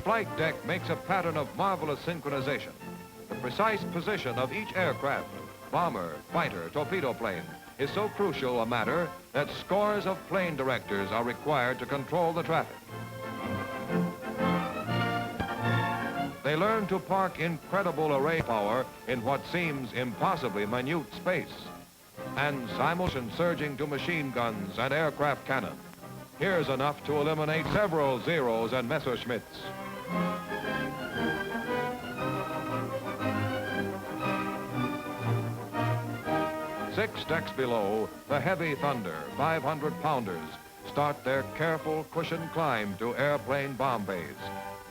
flight deck makes a pattern of marvelous synchronization. The precise position of each aircraft, bomber, fighter, torpedo plane, is so crucial a matter that scores of plane directors are required to control the traffic. They learn to park incredible array power in what seems impossibly minute space, and simultaneously surging to machine guns and aircraft cannon. Here's enough to eliminate several Zeros and Messerschmitts. Six decks below, the heavy Thunder 500-pounders start their careful cushioned climb to airplane bomb bays.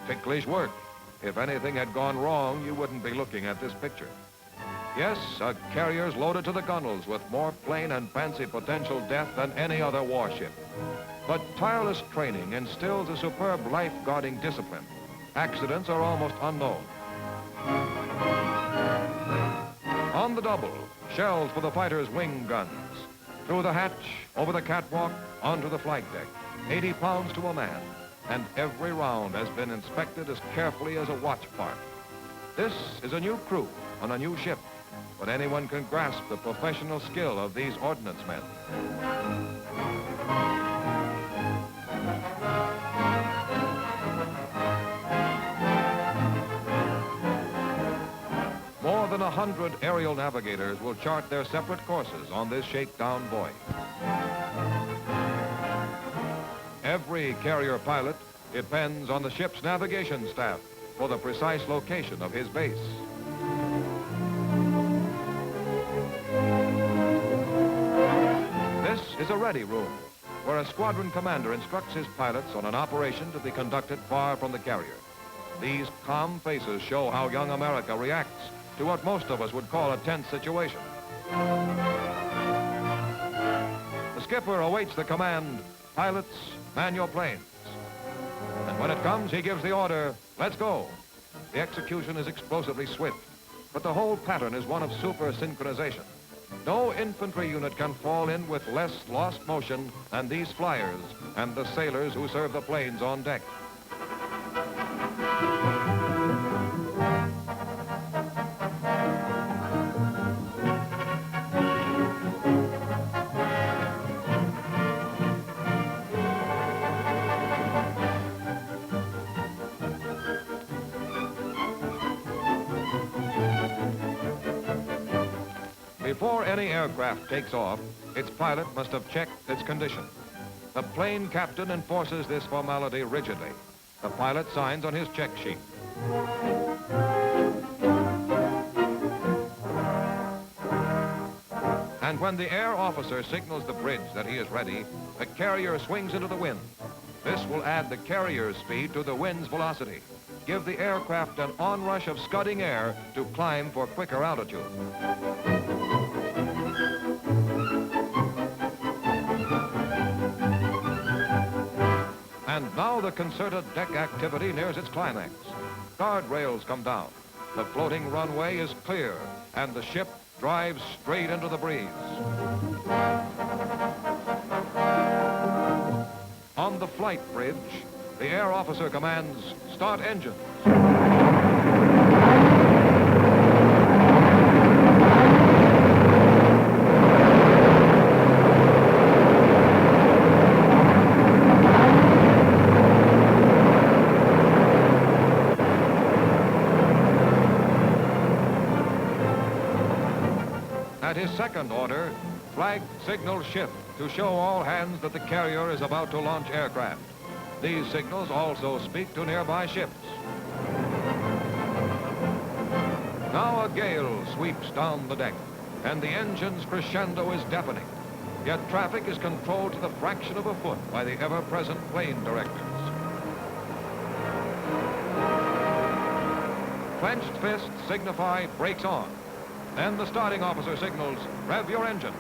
Ticklish work. If anything had gone wrong, you wouldn't be looking at this picture. Yes, a carrier's loaded to the gunnels with more plane and fancy potential death than any other warship. But tireless training instills a superb life-guarding discipline. Accidents are almost unknown. On the double, shells for the fighter's wing guns. Through the hatch, over the catwalk, onto the flight deck. 80 pounds to a man. And every round has been inspected as carefully as a watch part. This is a new crew on a new ship, but anyone can grasp the professional skill of these ordnance men. More than 100 aerial navigators will chart their separate courses on this shakedown voyage. Every carrier pilot depends on the ship's navigation staff for the precise location of his base. This is a ready room, where a squadron commander instructs his pilots on an operation to be conducted far from the carrier. These calm faces show how young America reacts to what most of us would call a tense situation. The skipper awaits the command, pilots, man your planes. And when it comes, he gives the order, let's go. The execution is explosively swift, but the whole pattern is one of super synchronization. No infantry unit can fall in with less lost motion than these flyers and the sailors who serve the planes on deck. Before any aircraft takes off, its pilot must have checked its condition. The plane captain enforces this formality rigidly. The pilot signs on his check sheet. And when the air officer signals the bridge that he is ready, the carrier swings into the wind. This will add the carrier's speed to the wind's velocity, give the aircraft an onrush of scudding air to climb for quicker altitude. And now the concerted deck activity nears its climax. Guardrails come down. The floating runway is clear, and the ship drives straight into the breeze. On the flight bridge, the air officer commands, start engines. At his second order, flag signals shift to show all hands that the carrier is about to launch aircraft. These signals also speak to nearby ships. Now a gale sweeps down the deck, and the engine's crescendo is deafening. Yet traffic is controlled to the fraction of a foot by the ever-present plane directors. Clenched fists signify brakes on. Then the starting officer signals, rev your engine.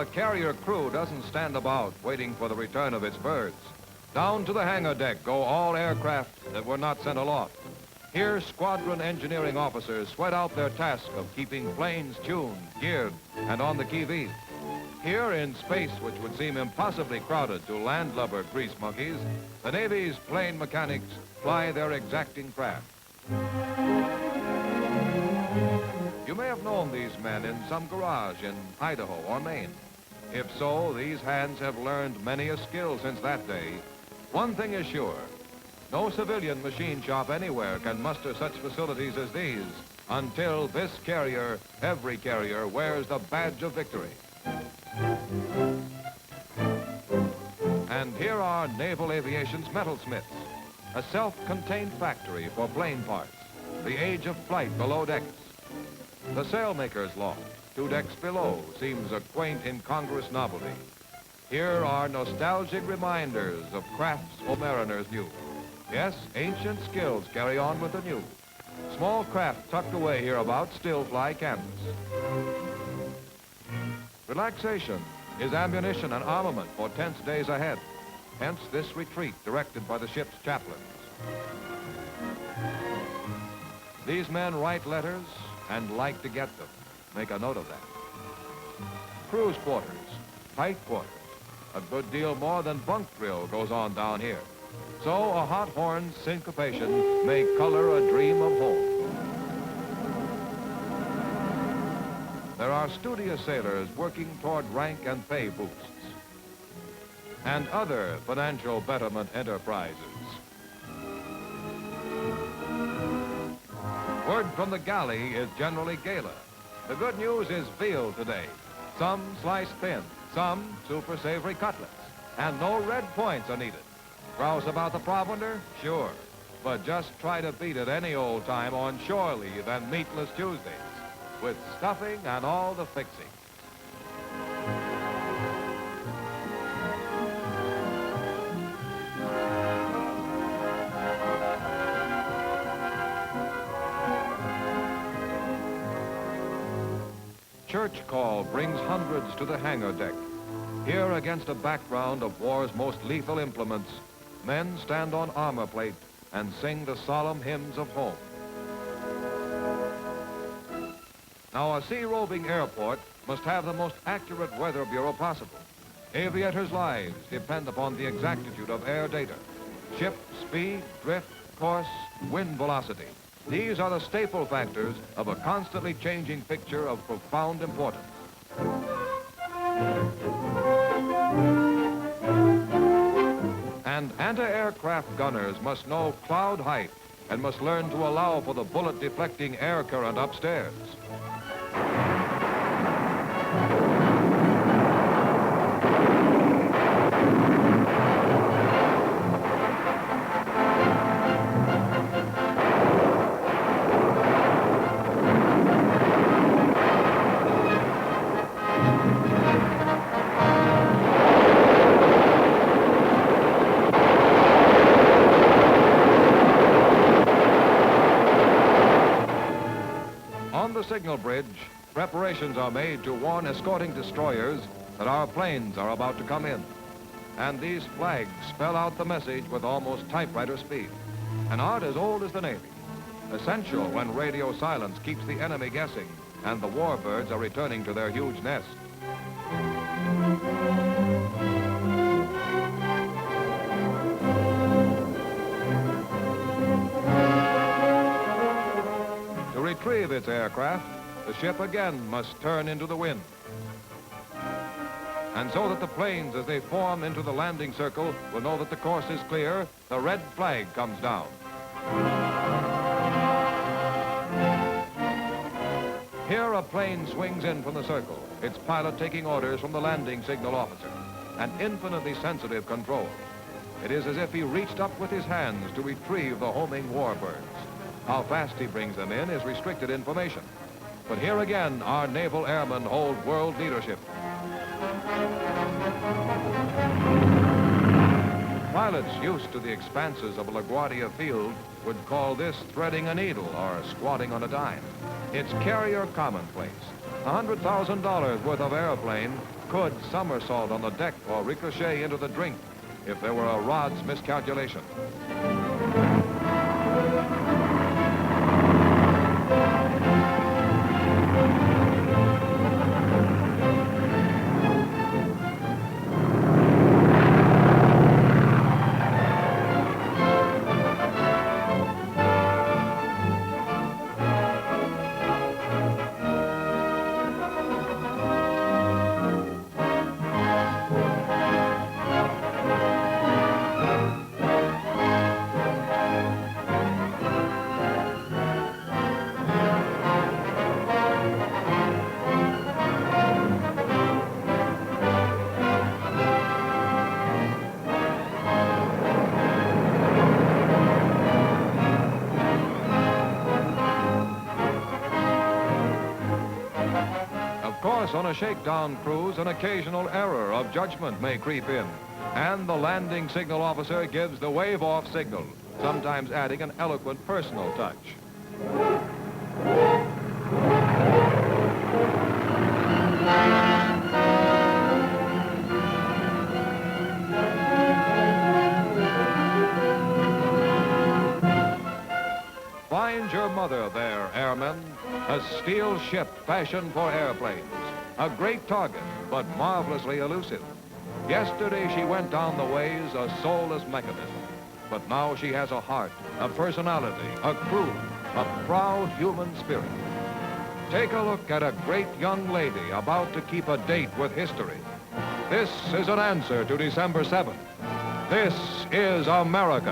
a carrier crew doesn't stand about waiting for the return of its birds. Down to the hangar deck go all aircraft that were not sent aloft. Here, squadron engineering officers sweat out their task of keeping planes tuned, geared, and on the qui-vive. Here, in space which would seem impossibly crowded to landlubber grease monkeys, the Navy's plane mechanics fly their exacting craft. You may have known these men in some garage in Idaho or Maine. If so, these hands have learned many a skill since that day. One thing is sure, no civilian machine shop anywhere can muster such facilities as these until this carrier, every carrier, wears the badge of victory. And here are Naval Aviation's metalsmiths, a self-contained factory for plane parts, the age of flight below decks. The sailmaker's loft, 2 decks below, seems a quaint, incongruous novelty. Here are nostalgic reminders of crafts old mariners knew. Yes, ancient skills carry on with the new. Small craft tucked away hereabouts still fly canvas. Relaxation is ammunition and armament for tense days ahead. Hence this retreat directed by the ship's chaplains. These men write letters and like to get them. Make a note of that. Cruise quarters, tight quarters. A good deal more than bunk drill goes on down here. So a hot horn syncopation may color a dream of home. There are studious sailors working toward rank and pay boosts and other financial betterment enterprises. Word from the galley is generally gala. The good news is veal today. Some sliced thin, some super savory cutlets, and no red points are needed. Grouse about the provender? Sure. But just try to beat it any old time on shore leave and meatless Tuesdays, with stuffing and all the fixing. Church call brings hundreds to the hangar deck. Here, against a background of war's most lethal implements, men stand on armor plate and sing the solemn hymns of home. Now, a sea-roving airport must have the most accurate weather bureau possible. Aviators' lives depend upon the exactitude of air data. Ship speed, drift, course, wind velocity. These are the staple factors of a constantly changing picture of profound importance. And anti-aircraft gunners must know cloud height and must learn to allow for the bullet-deflecting air current upstairs. Signal bridge, preparations are made to warn escorting destroyers that our planes are about to come in. And these flags spell out the message with almost typewriter speed. An art as old as the Navy. Essential when radio silence keeps the enemy guessing and the warbirds are returning to their huge nest. Retrieve its aircraft, the ship again must turn into the wind. And so that the planes, as they form into the landing circle, will know that the course is clear, the red flag comes down. Here a plane swings in from the circle, its pilot taking orders from the landing signal officer, an infinitely sensitive control. It is as if he reached up with his hands to retrieve the homing warbirds. How fast he brings them in is restricted information. But here again, our naval airmen hold world leadership. Pilots used to the expanses of LaGuardia Field would call this threading a needle or squatting on a dime. It's carrier commonplace. $100,000 worth of airplane could somersault on the deck or ricochet into the drink if there were a rod's miscalculation. On a shakedown cruise, an occasional error of judgment may creep in, and the landing signal officer gives the wave-off signal, sometimes adding an eloquent personal touch. Find your mother there, airmen, a steel ship fashioned for airplanes. A great target, but marvelously elusive. Yesterday she went down the ways a soulless mechanism, but now she has a heart, a personality, a crew, a proud human spirit. Take a look at a great young lady about to keep a date with history. This is an answer to December 7th. This is America.